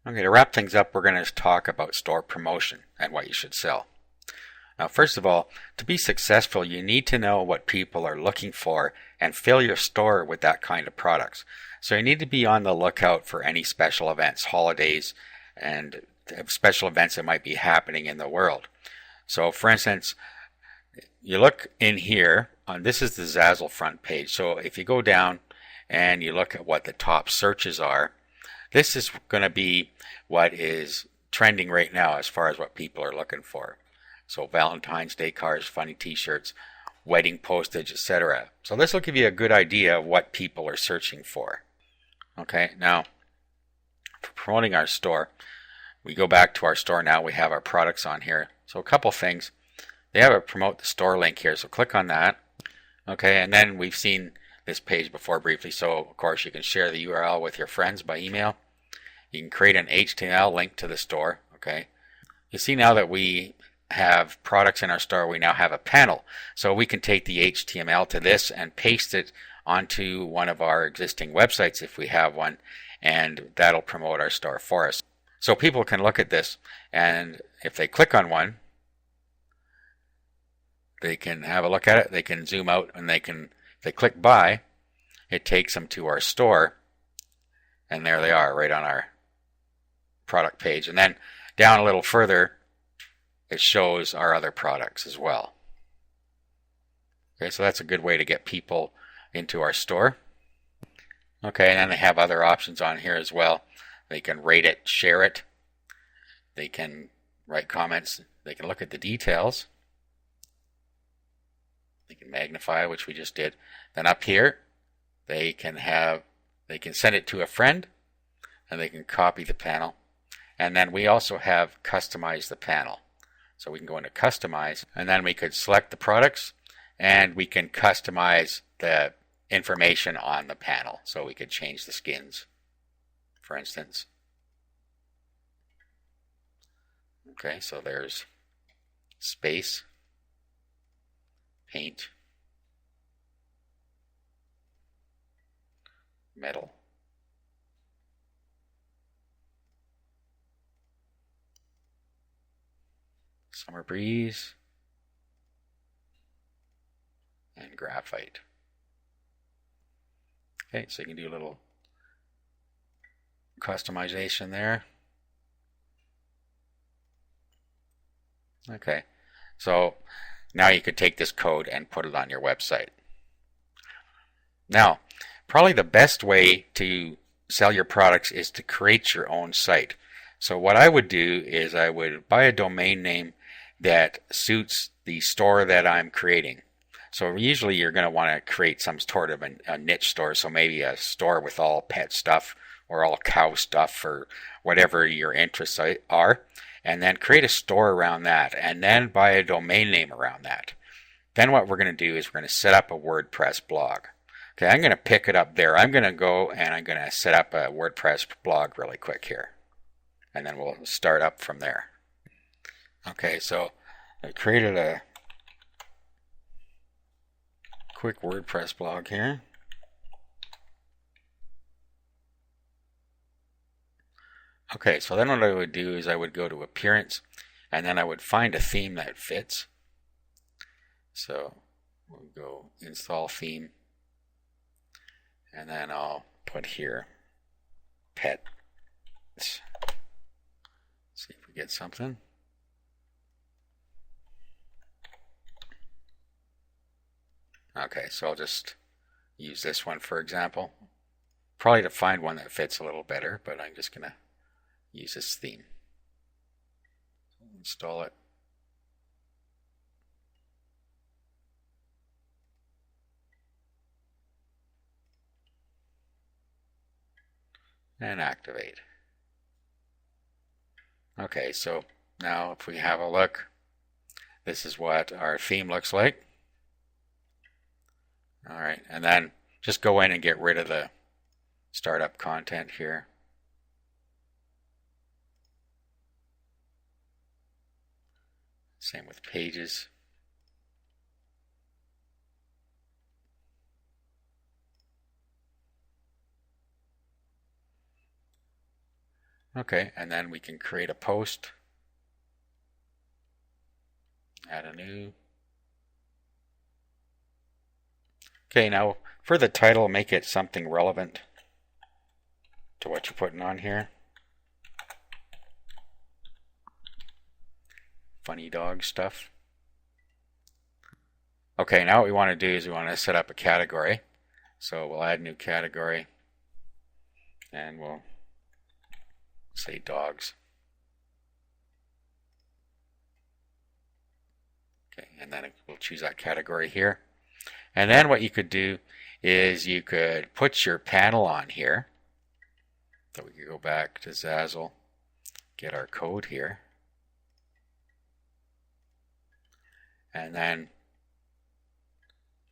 Okay, to wrap things up, we're going to talk about store promotion and what you should sell. Now, first of all, to be successful, you need to know what people are looking for and fill your store with that kind of products. So you need to be on the lookout for any special events, holidays, and special events that might be happening in the world. So, for instance, you look in here, this is the Zazzle front page. So if you go down and you look at what the top searches are, this is going to be what is trending right now as far as what people are looking for. So Valentine's Day cards, funny t-shirts, wedding postage, etc. So this will give you a good idea of what people are searching for. Okay, now for promoting our store, we go back to our store now. We have our products on here. So a couple things. They have a promote the store link here, so click on that. Okay, and then we've seen this page before briefly, so of course you can share the URL with your friends by email. You can create an HTML link to the store. Okay, you see now that we have products in our store, we now have a panel, so we can take the HTML to this and paste it onto one of our existing websites if we have one, and that'll promote our store for us. So people can look at this, and if they click on one, they can have a look at it, they can zoom out, and if they click buy, it takes them to our store, and there they are right on our product page. And then down a little further, it shows our other products as well. Okay, so that's a good way to get people into our store. Okay, and then they have other options on here as well. They can rate it, share it, they can write comments, they can look at the details, they can magnify, which we just did. Then up here, they can send it to a friend, and they can copy the panel. And then we also have customize the panel. So we can go into customize, and then we could select the products, and we can customize the information on the panel. So we could change the skins, for instance. Okay, so there's space, paint, metal, summer breeze, and graphite. Okay, so you can do a little customization there. Okay, so now you could take this code and put it on your website. Now, probably the best way to sell your products is to create your own site. So what I would do is I would buy a domain name that suits the store that I'm creating. So usually you're going to want to create some sort of a niche store, so maybe a store with all pet stuff or all cow stuff or whatever your interests are, and then create a store around that, and then buy a domain name around that. Then what we're going to do is we're going to set up a WordPress blog. Okay, I'm going to pick it up there. I'm going to go and I'm going to set up a WordPress blog really quick here, and then we'll start up from there. Okay, so I created a quick WordPress blog here. Okay, so then what I would do is I would go to Appearance, and then I would find a theme that fits. So we'll go Install Theme, and then I'll put here Pet. Let's see if we get something. Okay, so I'll just use this one for example. Probably to find one that fits a little better, but I'm just going to use this theme. Install it. And activate. Okay, so now if we have a look, this is what our theme looks like. Alright, and then just go in and get rid of the startup content here. Same with pages. Okay, and then we can create a post, add a new. Okay, now for the title, make it something relevant to what you're putting on here. Funny dog stuff. Okay, now what we want to do is we want to set up a category. So we'll add new category and we'll say dogs. Okay, and then we'll choose that category here. And then what you could do is you could put your panel on here. So we could go back to Zazzle, get our code here, and then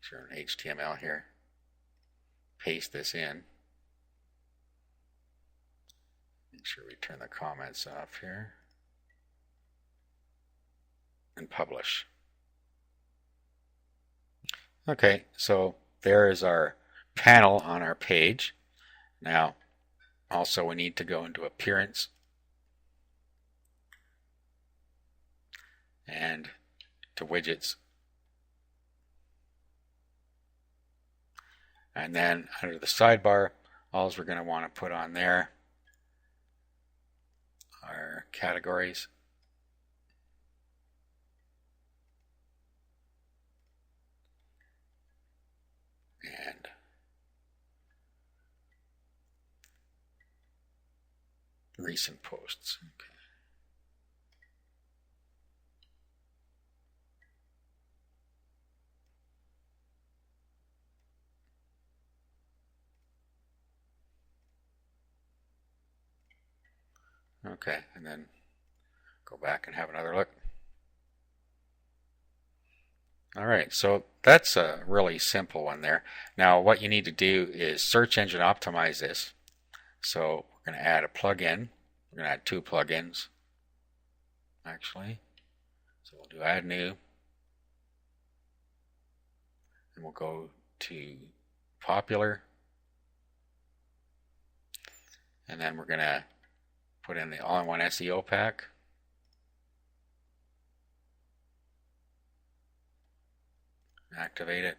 sure an HTML here, paste this in. Make sure we turn the comments off here and publish. Okay, so there is our panel on our page. Now, also we need to go into Appearance and to Widgets. And then under the sidebar, all we're going to want to put on there are categories. And recent posts. Okay, and then go back and have another look. Alright, so that's a really simple one there. Now what you need to do is search engine optimize this. So we're going to add a plugin. We're going to add two plugins actually. So we'll do add new. And we'll go to popular. And then we're going to put in the all-in-one SEO pack. Activate it.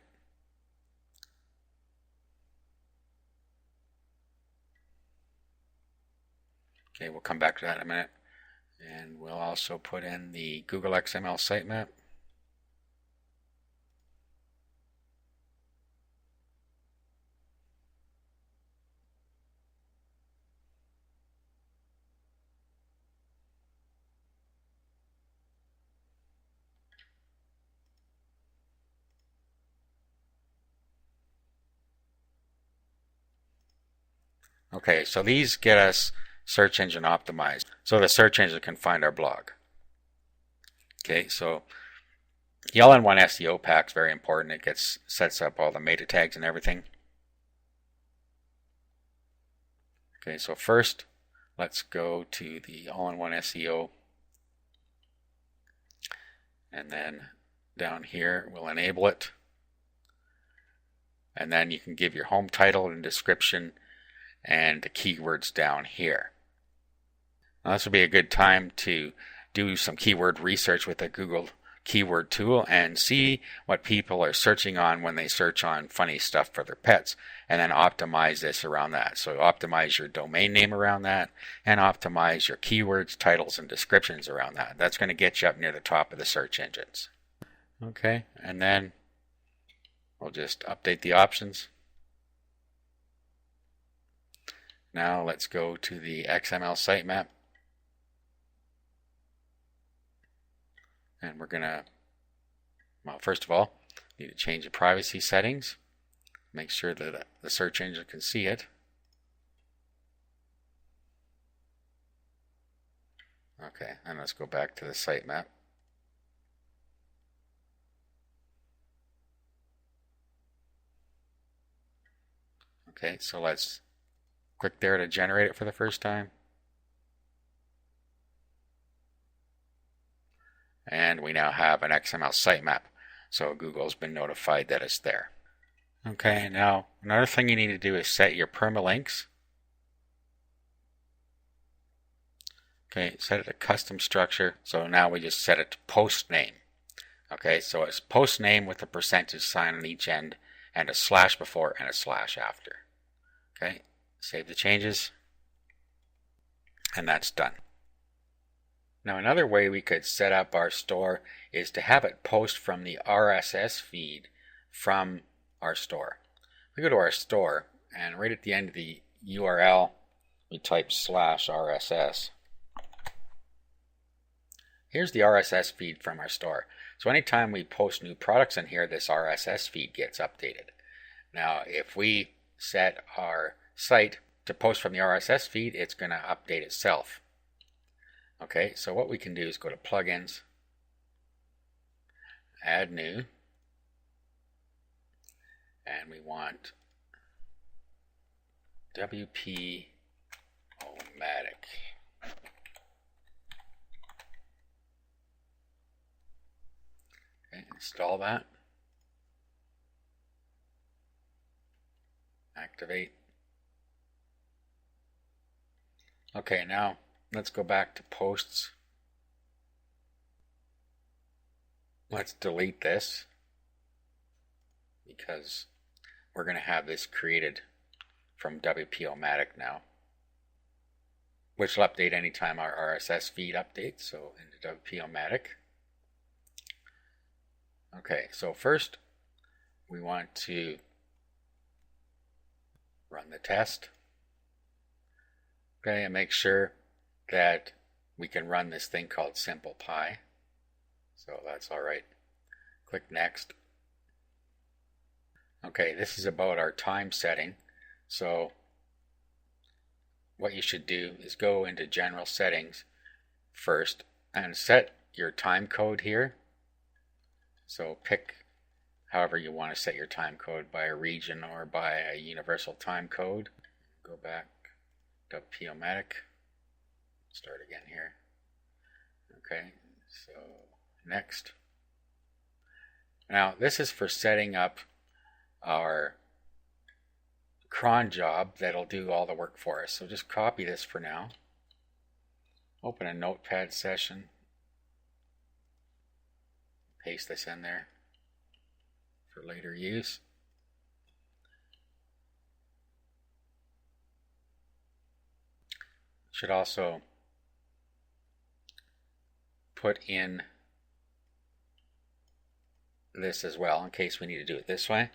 Okay, we'll come back to that in a minute. And we'll also put in the Google XML sitemap. Okay, so these get us search engine optimized, so the search engine can find our blog. Okay, so the all-in-one SEO pack is very important. It sets up all the meta tags and everything. Okay, so first let's go to the all-in-one SEO, and then down here we'll enable it, and then you can give your home title and description and the keywords down here. Now this would be a good time to do some keyword research with the Google keyword tool and see what people are searching on when they search on funny stuff for their pets, and then optimize this around that. So optimize your domain name around that and optimize your keywords, titles, and descriptions around that. That's going to get you up near the top of the search engines. Okay, and then we'll just update the options. Now let's go to the XML sitemap. And we're going to, well, first of all, need to change the privacy settings. Make sure that the search engine can see it. Okay, and let's go back to the sitemap. Okay, so let's click there to generate it for the first time. And we now have an XML sitemap. So Google's been notified that it's there. Okay, now another thing you need to do is set your permalinks. Okay, set it to custom structure. So now we just set it to post name. Okay, so it's post name with a percentage sign on each end and a slash before and a slash after. Okay, save the changes, and that's done. Now another way we could set up our store is to have it post from the RSS feed from our store. We go to our store, and right at the end of the URL we type /RSS. Here's the RSS feed from our store. So anytime we post new products in here, this RSS feed gets updated. Now if we set our site to post from the RSS feed, it's going to update itself. Okay, so what we can do is go to plugins, add new, and we want WP-O-matic. Okay, install that. Activate. Okay, now let's go back to posts. Let's delete this because we're going to have this created from WP-O-matic now, which will update anytime our RSS feed updates. So into WP-O-matic. Okay, so first we want to run the test. Okay, and make sure that we can run this thing called Simple Pi. So that's all right. Click Next. Okay, this is about our time setting. So what you should do is go into General Settings first and set your time code here. So pick however you want to set your time code, by a region or by a universal time code. Go back to WP-O-matic. Start again here. Okay, so next. Now this is for setting up our cron job that'll do all the work for us. So just copy this for now. Open a notepad session. Paste this in there for later use. Should also put in this as well in case we need to do it this way.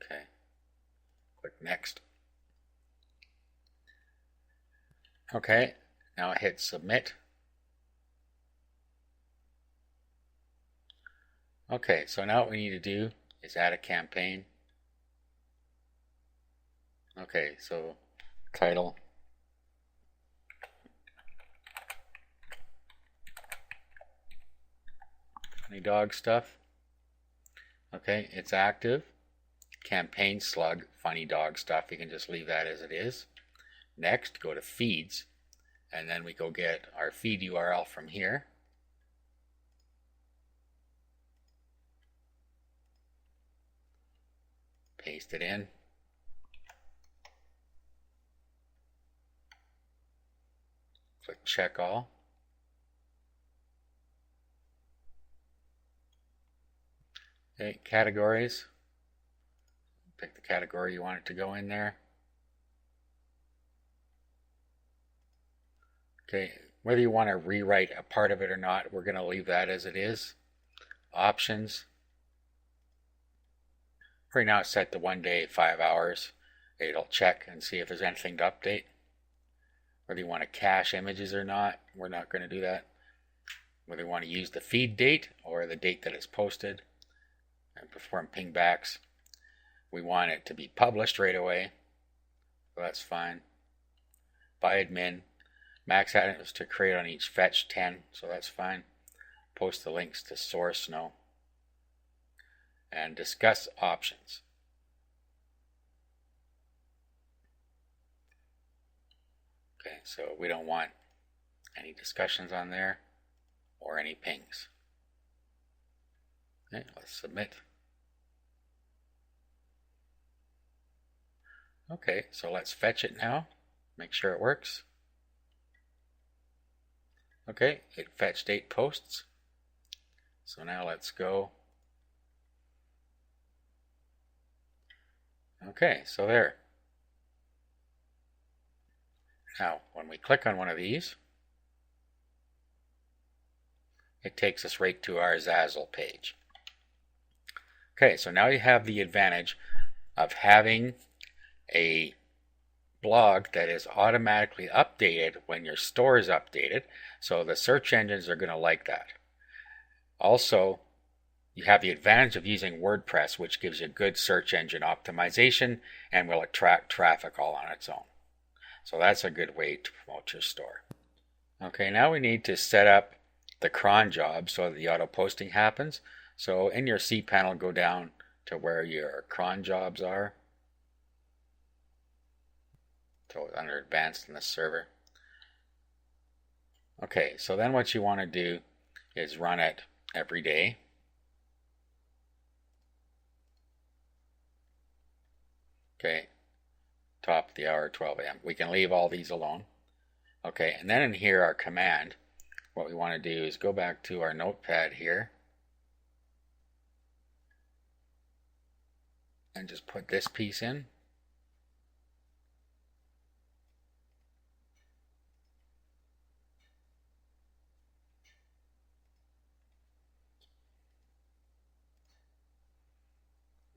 Okay, click Next. Okay, now hit Submit. Okay, so now what we need to do is add a campaign. Okay, so title, funny dog stuff. Okay, it's active. Campaign slug, funny dog stuff. You can just leave that as it is. Next, go to feeds, and then we go get our feed URL from here. Paste it in. Click check all. Okay, categories. Pick the category you want it to go in there. Okay, whether you want to rewrite a part of it or not, we're going to leave that as it is. Options. Right now it's set to 1 day, 5 hours. It'll check and see if there's anything to update. Whether you want to cache images or not, we're not going to do that. Whether you want to use the feed date or the date that it's posted and perform pingbacks. We want it to be published right away, so that's fine. By admin, max items to create on each fetch 10, so that's fine. Post the links to source, no. And discuss options. Okay, so we don't want any discussions on there or any pings. Okay, let's submit. Okay, so let's fetch it now. Make sure it works. Okay, it fetched 8 posts. So now let's go. Okay, so there. Now, when we click on one of these, it takes us right to our Zazzle page. Okay, so now you have the advantage of having a blog that is automatically updated when your store is updated, so the search engines are going to like that. Also, you have the advantage of using WordPress, which gives you good search engine optimization and will attract traffic all on its own. So that's a good way to promote your store. Okay, now we need to set up the cron job so that the auto posting happens. So in your cPanel, go down to where your cron jobs are. So it's under advanced in the server. Okay, so then what you want to do is run it every day. Okay, top of the hour, 12 a.m. We can leave all these alone. Okay, and then in here, our command, what we want to do is go back to our notepad here and just put this piece in.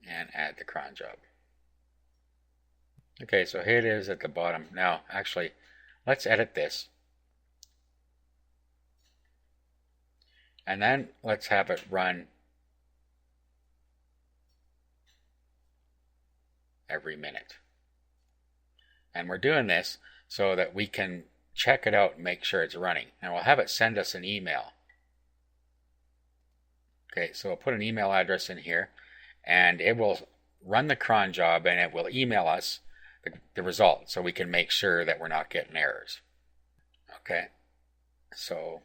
And add the cron job. Okay, so here it is at the bottom. Now, actually, let's edit this. And then let's have it run every minute. And we're doing this so that we can check it out and make sure it's running. And we'll have it send us an email. Okay, so we'll put an email address in here, and it will run the cron job and it will email us the result so we can make sure that we're not getting errors. Okay, so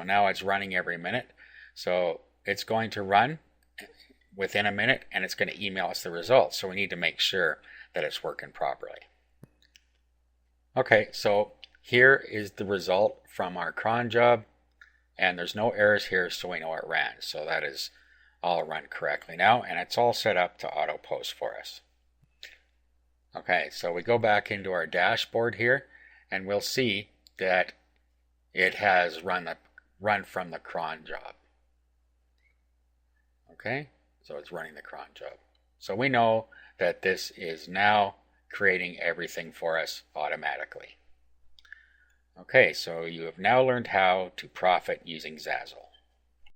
now it's running every minute. So it's going to run within a minute and it's going to email us the results. So we need to make sure that it's working properly. Okay, so here is the result from our cron job, and there's no errors here, so we know it ran. So that is all run correctly now, and it's all set up to auto post for us. Okay, so we go back into our dashboard here, and we'll see that it has run from the cron job. Okay, so it's running the cron job. So we know that this is now creating everything for us automatically. Okay, so you have now learned how to profit using Zazzle.